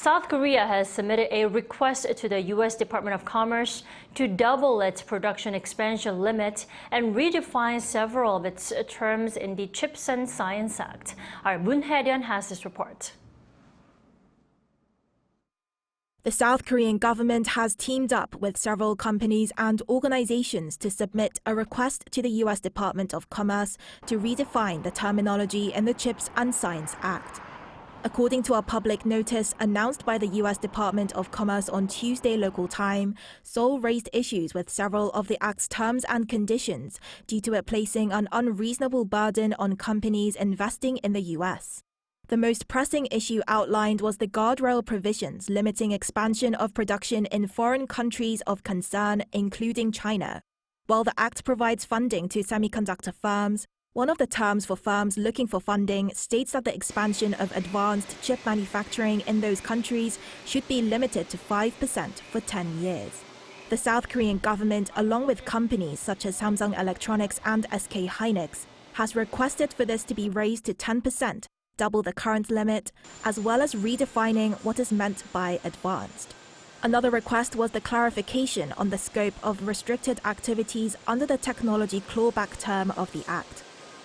South Korea has submitted a request to the U.S. Department of Commerce to double its production expansion limit and redefine several of its terms in the Chips and Science Act. Our Moon Hye-ryeon has this report. The South Korean government has teamed up with several companies and organizations to submit a request to the U.S. Department of Commerce to redefine the terminology in the Chips and Science Act. According to a public notice announced by the U.S. Department of Commerce on Tuesday local time, Seoul raised issues with several of the Act's terms and conditions due to it placing an unreasonable burden on companies investing in the U.S. The most pressing issue outlined was the guardrail provisions limiting expansion of production in foreign countries of concern, including China. While the Act provides funding to semiconductor firms, one of the terms for firms looking for funding states that the expansion of advanced chip manufacturing in those countries should be limited to 5% for 10 years. The South Korean government, along with companies such as Samsung Electronics and SK Hynix, has requested for this to be raised to 10%, double the current limit, as well as redefining what is meant by advanced. Another request was the clarification on the scope of restricted activities under the technology clawback term of the Act.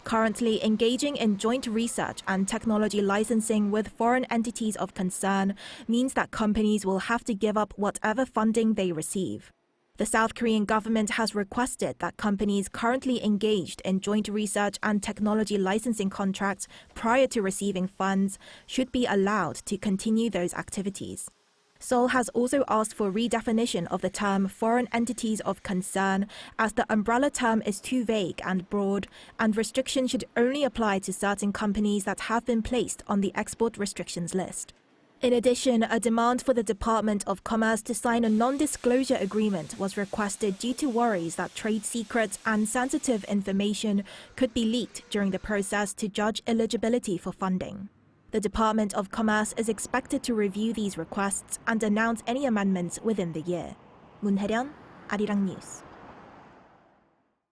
Currently, engaging in joint research and technology licensing with foreign entities of concern means that companies will have to give up whatever funding they receive. The South Korean government has requested that companies currently engaged in joint research and technology licensing contracts prior to receiving funds should be allowed to continue those activities. Seoul has also asked for redefinition of the term foreign entities of concern, as the umbrella term is too vague and broad, and restrictions should only apply to certain companies that have been placed on the export restrictions list. In addition, a demand for the Department of Commerce to sign a non-disclosure agreement was requested due to worries that trade secrets and sensitive information could be leaked during the process to judge eligibility for funding. The Department of Commerce is expected to review these requests and announce any amendments within the year. Moon Hye-ryeon, Arirang News.